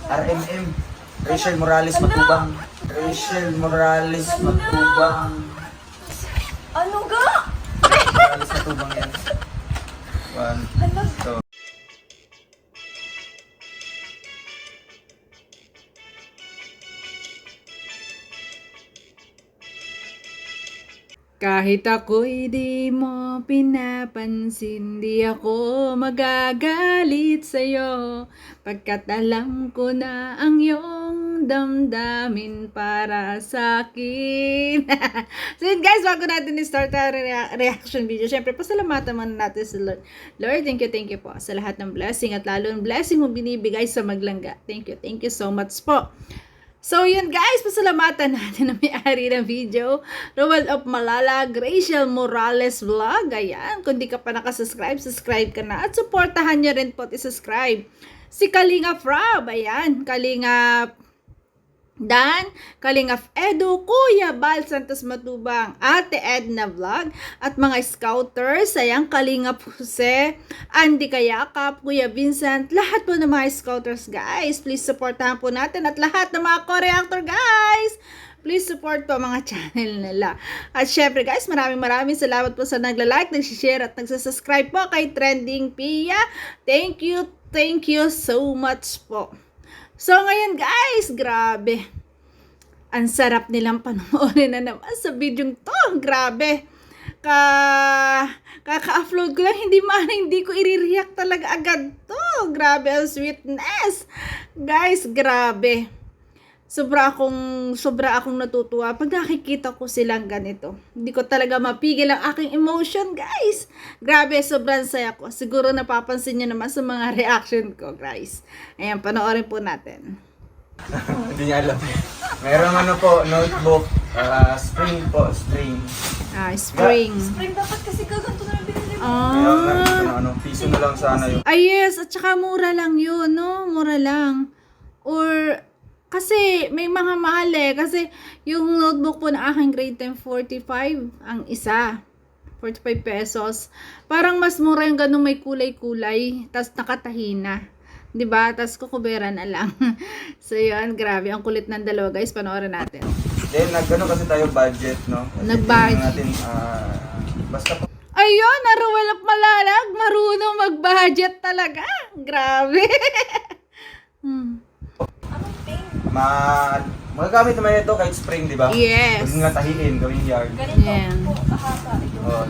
RMM. Rachel Morales Matubang. Rachel Morales Matubang. Ano ga? Morales Matubang yan. 1, 2. Kahit ako'y di mo pinapansin, di ako magagalit sa'yo, pagkat alam ko na ang iyong damdamin para sa'kin. So yun guys, bago natin i-start ang reaction video, syempre pasalamatan muna natin sa Lord. Lord, thank you po sa lahat ng blessing at lalo ng blessing mo binibigay sa Maglangga. Thank you so much po. So yun guys, pasalamatan natin na may-ari ng video, Roald of Malalag, Rachel Morales Vlog. Ayan, kung di ka pa nakasubscribe, subscribe ka na at supportahan nyo rin po at isubscribe si Kalinga Frab. Ayan, Kalinga Dan, Kalingap Edu, Kuya Bal Santos Matubang, Ate Edna Vlog, at mga scouters, sayang Kalingap Jose, Andy Kayakap, Kuya Vincent, lahat po ng mga scouters guys, please supportahan po natin at lahat ng mga co-reactor guys, please support po mga channel nila. At syempre guys, maraming salamat po sa nagla-like, nag-share at nagsasubscribe po kay Trending Pia. Thank you so much po. So ngayon guys, grabe. Ang sarap nilang panoorin na naman sa video to. Grabe. Kaka-upload ko lang, hindi ko i-react talaga agad to. Grabe ang sweetness. Guys, grabe. Sobra akong natutuwa pag nakikita ko silang ganito. Hindi ko talaga mapigil ang aking emotion, guys. Grabe, sobrang saya ko. Siguro napapansin niyo naman sa mga reaction ko, guys. Ayan, panoorin po natin. Hindi niya alam. Mayroong notebook. Spring po, spring. Spring. Spring dapat kasi gaganto na yung binili mo. Piso na lang sana yung... Yes, at saka mura lang yun, no? Mura lang. Or... Kasi may mga mahal eh. Kasi yung notebook po na aking grade 10, 45 ang isa. 45 pesos. Parang mas mura yung ganung may kulay-kulay. Tapos nakatahina. Diba? Tapos kukubera na lang. So yun, grabe. Ang kulit ng dalawa guys. Panoorin natin. Then, kasi tayo budget, no? Nag-budget. Natin, basta po. Ayun, Roald Malalag. Marunong mag-budget talaga. Grabe. Magagamit naman ito kahit spring, di ba? Yes. Huwag nga tahiin, gawing yard. Ganito Yan. po, kahaba.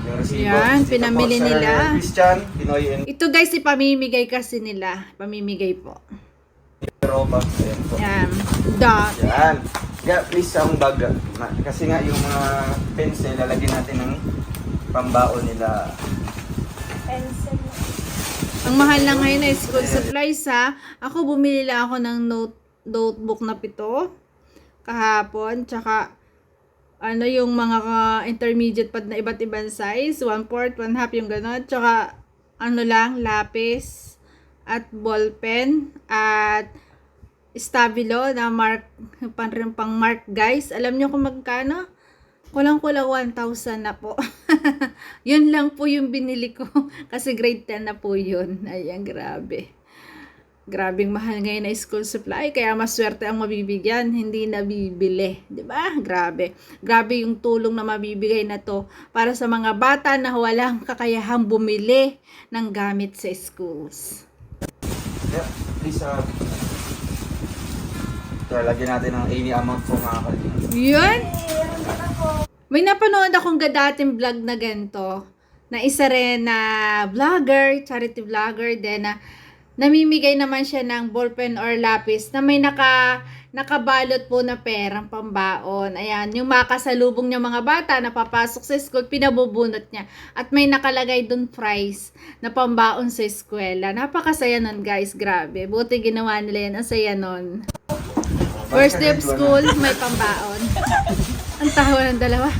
Yung resibo. Yan, Dito pinamili po, Sir nila. Christian, Pinoy and Ito guys, ipamimigay kasi nila. Pamimigay po. Roba. Ayan po. Yan. Dot. Yan. Yeah, please ang bag. Kasi nga yung mga pencil, lalagyan natin ng pambaon nila. Pencil. Ang mahal lang ngayon ay school supplies ha. Ako bumili lang ako ng notebook na 7 kahapon. Tsaka yung mga intermediate pad na iba't ibang size. 1/4, 1/2 yung gano'n. Tsaka lapis at ballpen at stabilo na pang mark guys. Alam nyo kung magkano? Kulang-kulang 1,000 na po. Yun lang po yung binili ko. Kasi grade 10 na po yun. Ayan, grabe. Grabing mahal ngayon na school supply. Kaya maswerte ang mabibigyan. Hindi nabibili. Diba? Grabe. Grabe yung tulong na mabibigay na to para sa mga bata na walang kakayahang bumili ng gamit sa schools. Yeah, please lagyan natin ng any amount po mga kalina. Yun. May napanood akong dating vlog na ganito. Na isa rin na vlogger, charity vlogger din na namimigay naman siya ng ballpen or lapis na may nakabalot po na perang pambaon. Ayan, yung makasalubong niya mga bata na papasok sa school, pinabubunot niya. At may nakalagay dun prize na pambaon sa eskwela. Napakasaya nun guys, grabe. Buti ginawa nila yan, ang saya nun. First day of school, may pambaon. Ang tawa ng dalawa.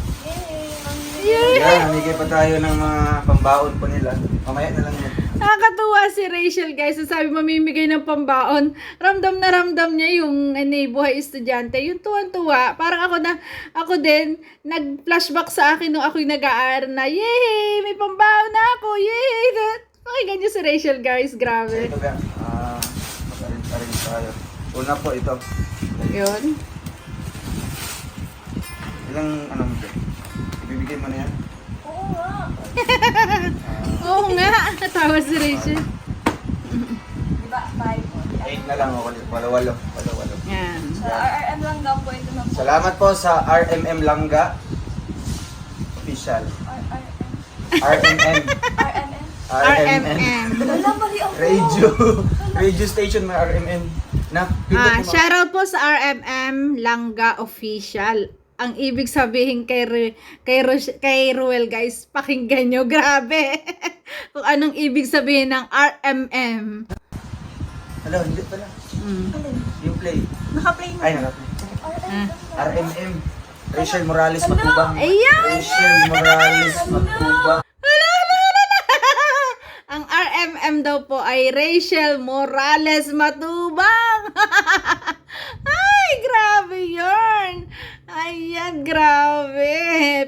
Yeah, namigay pa tayo ng mga pambaon po nila. Mamaya na lang yun. Nakakatuwa si Rachel guys. Sabi mamimigay ng pambaon. Ramdam na ramdam niya yung buhay estudyante. Yung tuwan-tuwa. Parang ako din, nag-flashback sa akin nung ako'y nag-aaral na, yay! May pambaon na ako! Yay! Okay, ganyan si Rachel guys. Grabe. Ito ba? Mag-arrange tayo. Una po ito. Yun. Ilang ano mo ito? Ibibigay mo na yan? Oo nga. Oo nga. Tawa si Rachel. Di ba? 5. 8 na lang ako ulit. Walo-walo. Walo-walo. Yan. Sa RRM lang daw po ito na po. Salamat po sa RMM Langga Official. RMM. RMM. RMM. Wala, mali ako. Radio station may RMM. Na, pindot mo. Shoutout po sa RMM Langga Official. Ang ibig sabihin kay Ruel, guys, pakinggan nyo. Grabe. Kung anong ibig sabihin ng RMM. Hello, hindi pala. Alin? Yung play. Naka-play mo. Ay, naka-play. RMM. RMM. Rachel Morales Matubang. Ayan! Rachel Morales Matubang. Ang RMM daw po ay Rachel Morales Matubang. Ay, grabe yun. Ayan, grabe.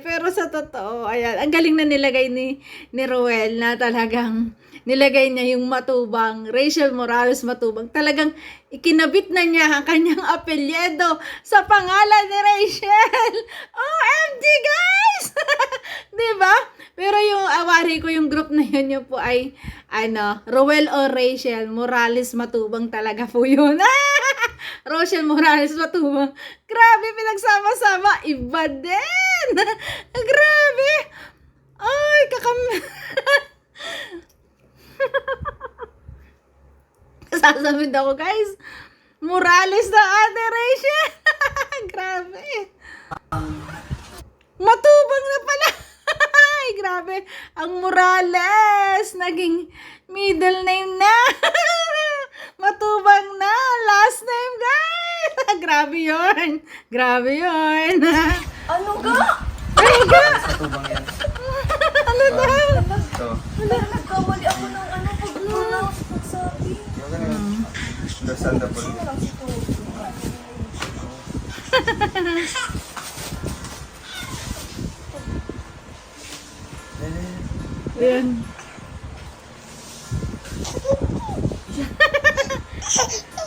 Pero sa totoo, ayan, ang galing na nilagay ni Ruel na talagang nilagay niya yung Matubang, Rachel Morales Matubang. Talagang ikinabit na niya ang kanyang apelyido sa pangalan ni Rachel. OMG, guys! Diba? Pero yung awari ko, yung group na yun po ay, Ruel o Rachel Morales Matubang talaga po yun. Rachel Morales Matubang. Grabe, pinagsama-sama. Iba din. Grabe. Ay, sasabihin ako, guys. Morales na ate Rachel. Grabe. Matubang na pala. Ay, grabe. Ang Morales. Naging middle name na. Matubang na. Last name, guys. Grabe yun. Grabe yun. Ano ga? Morales Matubang yan. Ano na? Ito. Wala, nagkamali ako ng pag-pronounce pagsabi. Yung ganun. Understandable. Sino lang si Tuto? Ayan.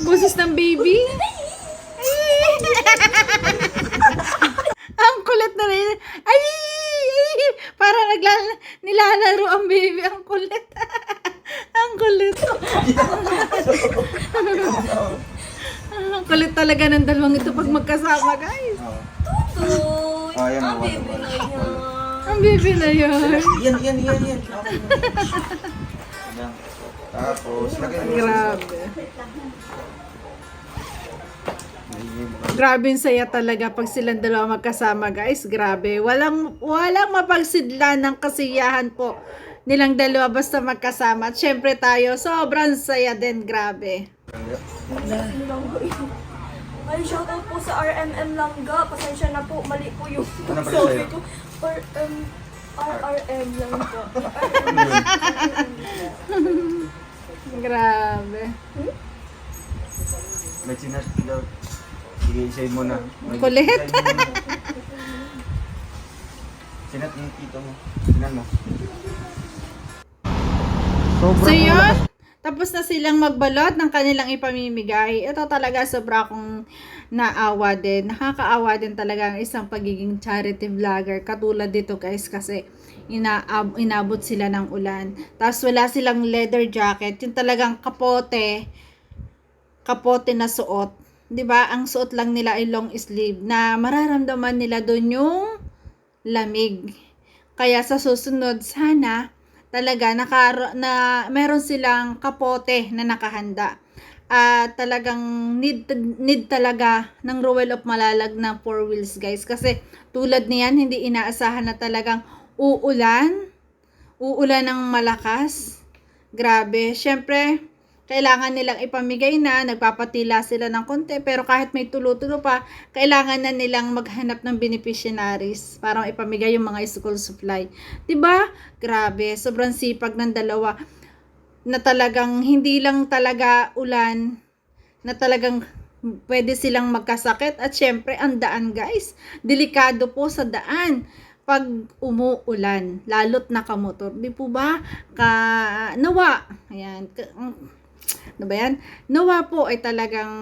Boses ng baby. Ang kulit na rin. Ay! Parang nilalaro ang baby. Ang kulit. Ang kulit. Ang kulit talaga ng dalawang ito pag magkasama, guys. Oo. Tutoy! Ah, yan, Ang wala, baby wala. na yan. Ang baby na yun. Yan. Okay. Yan. Tapos, lagay mo. Grabe. Grabe yung saya talaga pag silang dalawa magkasama, guys. Grabe. Walang mapagsidlan ng kasiyahan po nilang dalawa basta magkasama. At syempre tayo, sobrang saya din. Grabe. Ay, shoutout po sa RMM Langga. Pasensya na po, mali po yung Ano pala sabi sa'yo? ko. RRM Langga. Grabe. May sinat daw. Sige, isay mo na. Kulit. Sinat yung tito mo. Sinan mo. So yun, tapos na silang magbalot ng kanilang ipamimigay. Ito talaga sobra akong naawa din. Nakakaawa din talaga ang isang pagiging charity vlogger. Katulad dito, guys, kasi inabot sila ng ulan. Tapos wala silang leather jacket. Yung talagang kapote na suot. 'Di ba? Ang suot lang nila ay long sleeve na mararamdaman nila doon yung lamig. Kaya sa susunod, sana talaga meron silang kapote na nakahanda. At talagang need talaga ng Ruel of Malalag na 4 wheels, guys. Kasi tulad niyan, hindi inaasahan na talagang uulan ng malakas. Grabe. Syempre, kailangan nilang ipamigay na, nagpapatila sila ng konti, pero kahit may tulo-tulo pa, kailangan na nilang maghanap ng beneficiaries para ipamigay yung mga school supply. 'Di ba? Grabe, sobrang sipag ng dalawa na talagang hindi lang talaga ulan, na talagang pwede silang magkasakit. At syempre, ang daan, guys, delikado po sa daan pag umuulan, lalo't nakamotor. Di po ba? Nawa. Ayan. ano ba yan? Nawa po ay talagang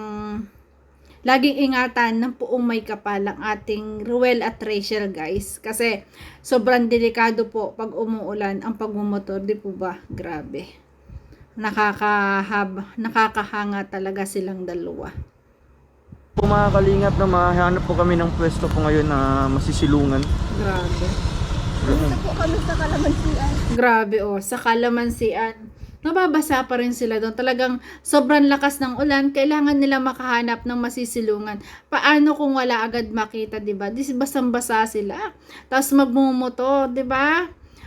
laging ingatan ng puong may kapal ang ating Ruel at Rachel, guys. Kasi sobrang delikado po pag umuulan ang pagmumotor, di po ba? Grabe. Nakakahanga talaga silang dalawa. Po mga kalingap na mahanap po kami ng pwesto po ngayon na masisilungan. Grabe. Dito po kami sa Kalamansian. Grabe sa Kalamansian. Nababasa pa rin sila doon. Talagang sobrang lakas ng ulan, kailangan nila makahanap ng masisilungan. Paano kung wala agad makita, 'di ba? Basang-basa sila. Tapos magmumotor, 'di ba?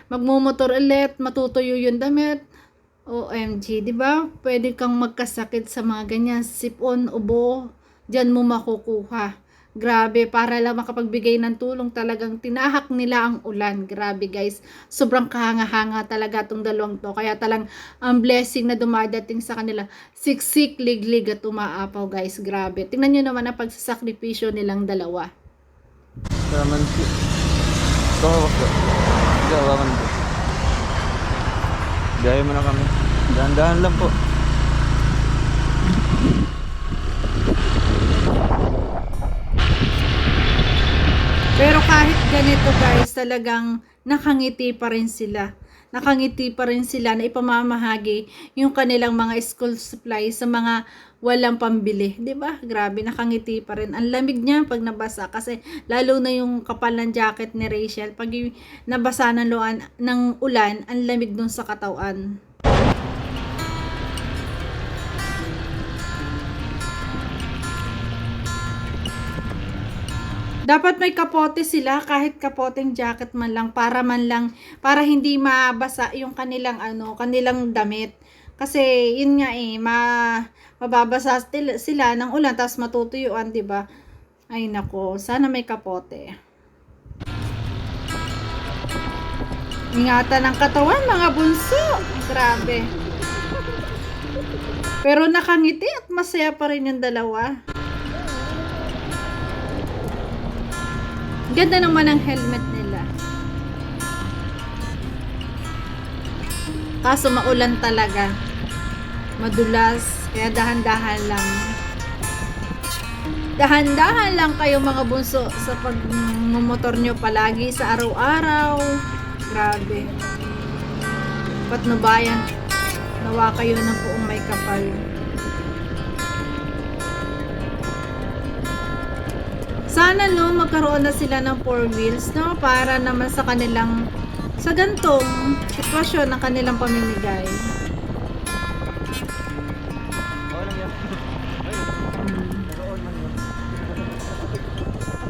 Magmumotor ulit, matutuyo yung damit. OMG, 'di ba? Pwede kang magkasakit sa mga ganyan, sipon, ubo. Diyan mo makukuha. Grabe, para lang makapagbigay ng tulong, talagang tinahak nila ang ulan. Grabe guys, sobrang kahanga-hanga talaga itong dalawang to. Kaya talang ang blessing na dumadating sa kanila, siksik, liglig at umaapaw guys. Grabe, tingnan nyo naman ang pagsasakripisyo nilang dalawa. Salamat po. Gawakan po. Gaya mo na kami. Dahan-dahan lang po. Pero kahit ganito guys, talagang nakangiti pa rin sila. Nakangiti pa rin sila na ipamamahagi yung kanilang mga school supplies sa mga walang pambili. 'Di ba? Grabe, nakangiti pa rin. Ang lamig niya pag nabasa kasi lalo na yung kapal ng jacket ni Rachel. Pag nabasa ng ulan, ang lamig dun sa katawan. Dapat may kapote sila, kahit kapoteng jacket man lang para para hindi mabasa yung kanilang kanilang damit. Kasi yun nga mababasa sila ng ulan tapos matutuyuan, 'di ba? Ay nako, sana may kapote. Ingatan ng katawan mga bunso. Grabe. Pero nakangiti at masaya pa rin yung dalawa. Ganda naman ang helmet nila. Kaso maulan talaga. Madulas. Kaya dahan-dahan lang. Dahan-dahan lang kayo mga bunso sa pagmumotor nyo palagi sa araw-araw. Grabe. Patnubayan. Nawa kayo ng puong may kapal. Sana magkaroon na sila ng 4 wheels para naman sa kanilang sa gantong sitwasyon ng kanilang pamimigay.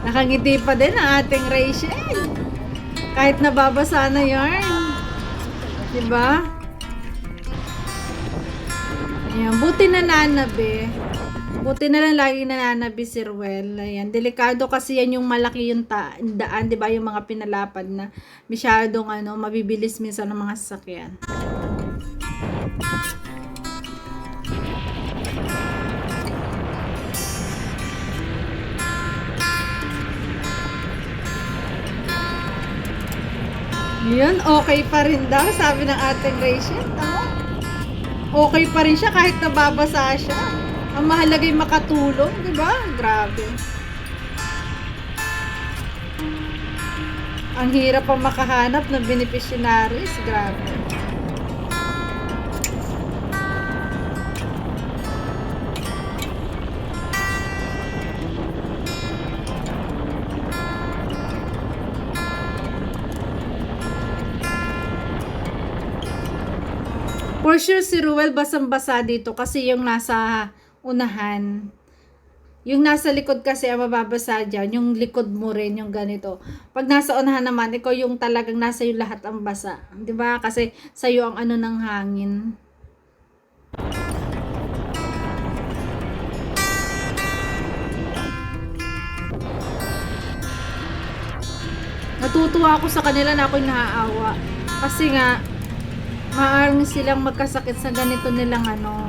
Nakangiti pa din ang ating Rachel. Kahit nababasa na yarn. 'Di ba? Ayan, buti na nanabi. Buti na lang lagi nananabi si Ruel. Ayan, delikado kasi yan yung malaki yung daan, 'di ba? Yung mga pinalapad na masyadong mabibilis minsan ng mga sasakyan. Yun, okay pa rin daw, sabi ng ating Rachel. Okay pa rin siya kahit nababasa siya. Ang mahalagay makatulong, di ba? Grabe. Ang hirap pang makahanap ng beneficiaries. Grabe. For sure si Ruel basang-basa dito kasi yung nasa unahan. Yung nasa likod kasi ang mababasa dyan, yung likod mo rin, yung ganito. Pag nasa unahan naman, ikaw yung talagang nasa yung lahat ang basa. 'Di ba? Kasi sa'yo ang ng hangin. Natutuwa ako sa kanila na ako'y naaawa. Kasi nga, maaring silang magkasakit sa ganito nilang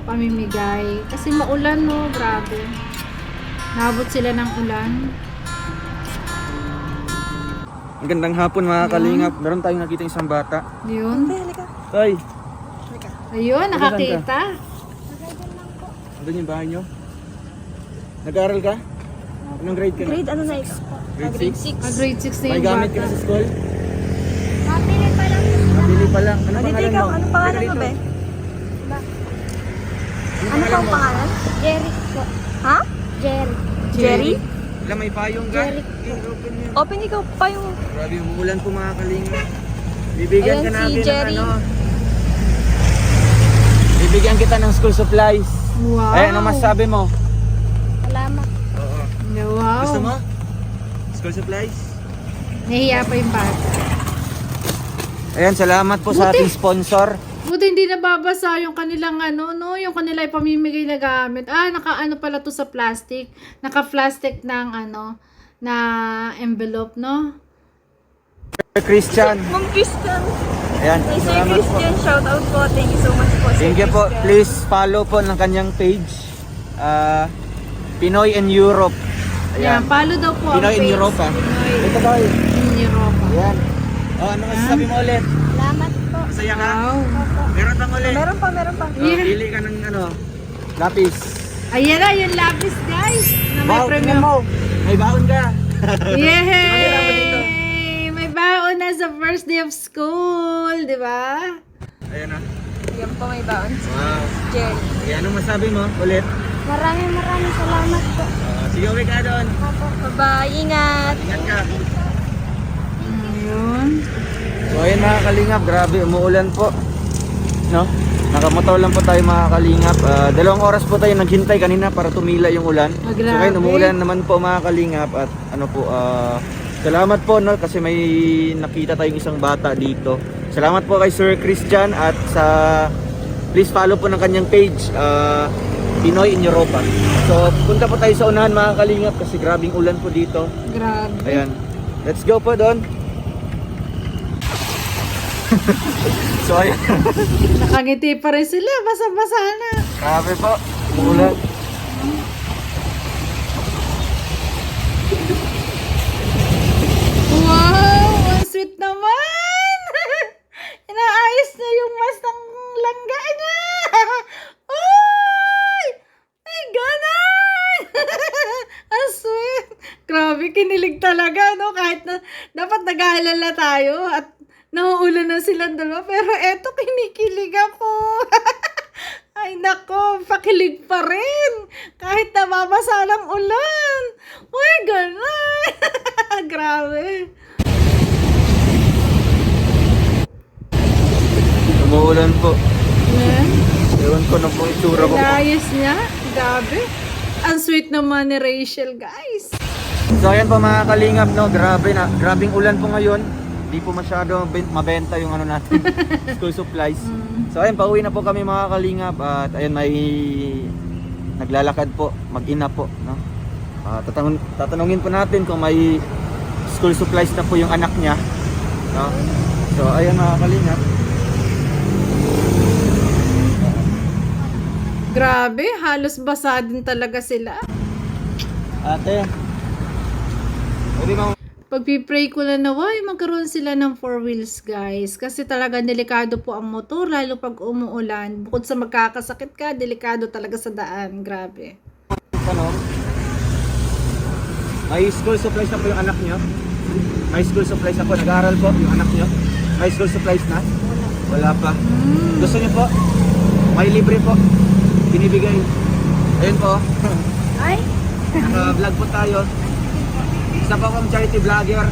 pamimigay. Kasi maulan grabe. Nabot sila ng ulan. Ang gandang hapon mga kalingap. Meron tayong nakita isang bata. Yun. Ay, Ayun, nakakita. Doon yung bahay nyo? Nag-aaral ka? Anong grade ka na? Grade ano na ito? Grade 6? Grade 6 na May yung gamit ka bata. na sa school? Mapili pa lang. Mabili pa lang. Ano Dito pangalan ikaw, mo? anong pangalan Teka mo, dito. be? Ano Ano pang mo? pangalan? Jerry po. Ha? Jerry. Jerry? Wala, may payong ka? Jerry. Open yan. Open ikaw pa yung... Grabe, umuulan po mga kalinga. Bibigyan Ayan ka si natin Jerry. ng ano. Bibigyan kita ng school supplies. Wow. Ay, ano masasabi mo? Salamat. Oo. Wow. Gusto mo? School supplies? Nahiya pa yung bata. Ayan, salamat po sa ating sponsor. Buti hindi nababasa yung kanilang ano, no? Yung kanila ipamimigay na gamit. Ah, naka-ano pala to sa plastic. Naka-plastic ng ano, na envelope, no? Christian. Ma'am Christian. Ayan, Hey, Sir salamat po. Christian, shout out po. Thank you so much po, Sir Thank you po. Christian. Please follow po ng kanyang page. Pinoy in Europe. Yan, Ayan. follow daw po ang Pinoy in page. Europe, ah. Pinoy Ito tayo. in Europe. Ayan. Oh, ano masasabi mo ulit? Salamat po. Masaya ka? Wow. Meron pang ulit. Meron pa, meron pa. Oh, Yeah. pili ka ng ano, lapis. Ayan na, yung lapis, guys. Na may Wow, premium. tingnan mo. May baon ka. Tingnan mo dito. Yay! May baon na sa first day of school, di ba? Ayan na. Yan po may baon. Wow. Jerry. Ayan, anong masabi mo ulit? Maraming salamat po. Sige, uwi ka doon. Bye-bye. Ingat. Ingat ka. Ayun. So ayun mga kalingap, grabe umuulan po. No? Nakamotor lang po tayo mga kalingap. 2 oras po tayo naghintay kanina para tumila yung ulan. Ah, So grabe. ngayon umuulan naman po mga kalingap at ano po salamat po no kasi may nakita tayong isang bata dito. Salamat po kay Sir Christian at sa please follow po ng kanyang page Pinoy in Europa. So punta po tayo sa unahan mga kalingap kasi grabing ulan po dito. Grabe. Ayan. Let's go po doon. So ayan. Nakangiti pa rin sila. Basa-basa na. Grabe po. Umulan. Wow! Ang sweet naman! Inaayos na yung mas ng langga niya! Ay! Ay, ganon! Ang sweet! Grabe, kinilig talaga, no? Kahit na, dapat nag-aalala tayo at nauulan na silang dalawa. Pero eto, kinikilig ako. Ay, nako, pakilig pa rin. Kahit nababasa ng ulan. Uy, ganon! Grabe. Umuulan po. Yan. Ewan ko na po yung itsura ko po. Inayos niya. Grabe. Ang sweet naman ni Rachel, guys. So ayan po mga kalingap no. Grabe na. Grabing ulan po ngayon. Hindi po masyado mabenta yung ano natin. School supplies. So ayun, pauwi na po kami mga kalingap. At ayun, may naglalakad po. Mag-ina po. No? Tatanungin po natin kung may school supplies na po yung anak niya. No? So ayun mga kalingap. Grabe, halos basa din talaga sila. Ate. Pwede mo. Pagpipray ko na naway, magkaroon sila ng 4 wheels, guys. Kasi talaga delikado po ang motor, lalo pag umuulan. Bukod sa magkakasakit ka, delikado talaga sa daan. Grabe. Ano? May school supplies na po yung anak niyo? May school supplies na po. Nag-aaral po yung anak niyo? May school supplies na? Wala pa. Gusto niyo po? May libre po. Binibigay. Ayun po. Ay, Naka-vlog po tayo. Isa po akong charity vlogger.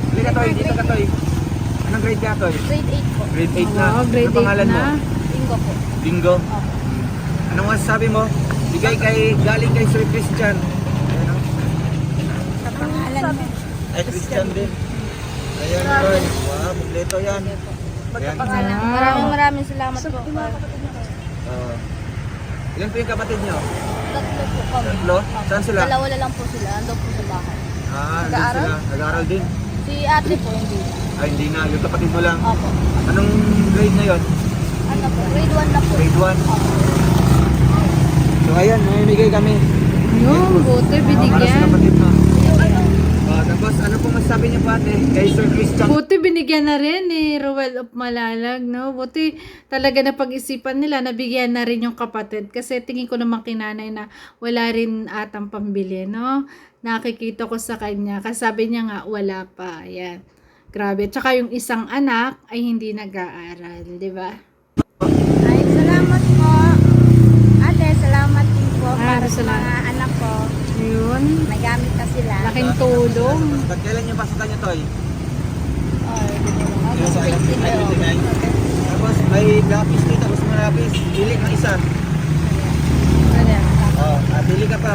Hindi ka Toy, dito ka Toy. Anong grade ka Toy? Grade 8 po. Grade 8 na. Oo, grade Ano pangalan 8 mo? na. Bingo po. Bingo. Anong masasabi mo? Bigay galing kay Sir Christian. Ayun o. Pangalan mo. Ay, Christian din. Ayan, Toy. Wow, kompleto yan. Ayan. Maraming salamat po. Ilan po yung kapatid nyo? Tatlo po kami. Tatlo? Saan sila? Dalawa na lang po sila. Ando po sa bahay. Nandun sila. Nag-aaral din. Si ate po hindi. Ay, hindi na. Yung kapatid mo lang. Opo. Anong grade na yun? Ano po? Grade 1 na po. Grade 1. So, ayan. Mamimigay kami. Yung buti, Para sa binigyan. kapatid mo. Tapos ano pong masasabi niyo po ate kay Sir Christian? Buti binigyan na rin ni Ruel of Malalag, no? Buti talaga na pag-isipan nila, nabigyan na rin yung kapatid. Kasi tingin ko naman kinanay na wala rin atang pambili, no? Nakikita ko sa kanya. Kasi sabi niya nga, wala pa. Ayan. Grabe. Tsaka yung isang anak ay hindi nag-aaral, di ba? Ay, salamat po. Ate, salamat din po para sa salamat. mga anak ko. Yun. May gamit na sila. Laking tulong. Ba't kailan yung pasukan niyo, Toy? August 29. Tapos may lapis dito, tapos may lapis. Pili ng isa. Pili ka pa.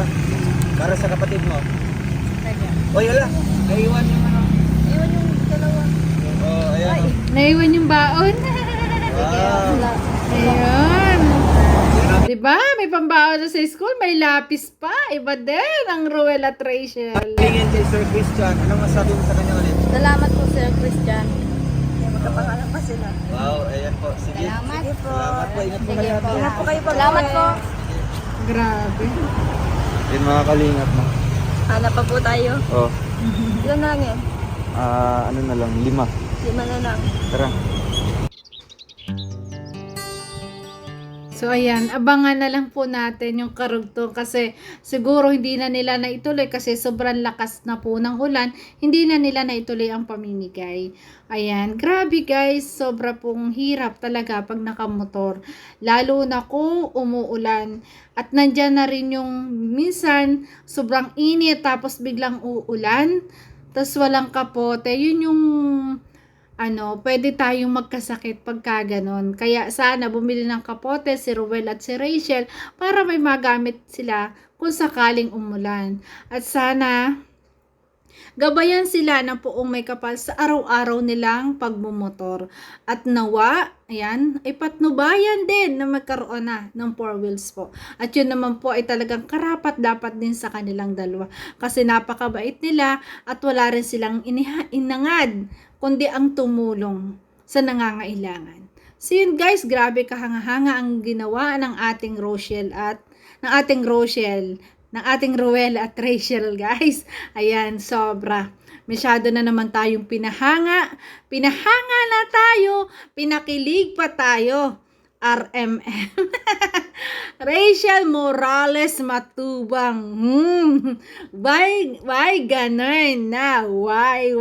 Para sa kapatid mo. Oy, ala. Naiwan yung ano. Iwan yung dalawa. Ayan. Naiwan yung baon. Wow. Ayun. Diba? May pambaon na sa school, may lapis pa. Iba din ang Ruel at Rachel. Tingin kay Sir Christian, anong masabi mo sa kanya ulit? Salamat po, Sir Christian. Magkapangalan pa sila. Wow, ayan po. Sige. Salamat po. Salamat po. Ingat po Sige kayo. po. Ingat po kayo pag Salamat po. Grabe. Yun mga kalingap mo. Hanap pa po tayo. Oh, Ilan na lang yan? ano na lang, 5. 5 na lang. Tara. So ayan, abangan na lang po natin yung karugtong kasi siguro hindi na nila naituloy kasi sobrang lakas na po ng ulan, hindi na nila naituloy ang pamimigay. Ayan, grabe guys, sobra pong hirap talaga pag nakamotor. Lalo na kung umuulan at nandyan na rin yung minsan sobrang init tapos biglang uulan, tapos walang kapote, yun yung pwede tayong magkasakit pagka ganon. Kaya sana bumili ng kapote si Ruel at si Rachel para may magamit sila kung sakaling umulan. At sana gabayan sila ng poong may kapal sa araw-araw nilang pagmumotor. At nawa, ayan, ay patnubayan din na magkaroon na ng 4 wheels po. At yun naman po ay talagang karapat dapat din sa kanilang dalawa. Kasi napakabait nila at wala rin silang inangad kundi ang tumulong sa nangangailangan. So yun guys, grabe kahanga-hanga ang ginawa ng ating Rochelle at ng ating Ruel at Rachel guys. Ayan, sobra. Masyado na naman tayong pinahanga na tayo, pinakilig pa tayo. RMM. Rachel Morales Matubang. Why ganun na? Why?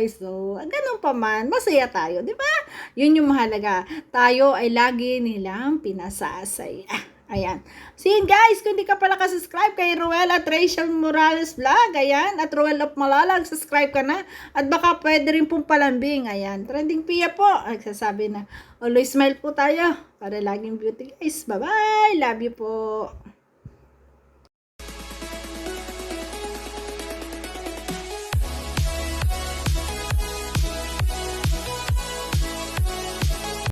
So, ganun pa man, masaya tayo, di ba? Yun yung mahalaga. Tayo ay lagi nilang pinasasaya. Ayan. So yun guys, kung di ka pala ka-subscribe kay Ruel at Rachel Morales Vlog, ayan, at Ruel of Malalag, subscribe ka na. At baka pwede rin pong palambing, ayan. Trending Pia po, nagsasabi na, always smile po tayo para laging beauty guys. Bye-bye! Love you po!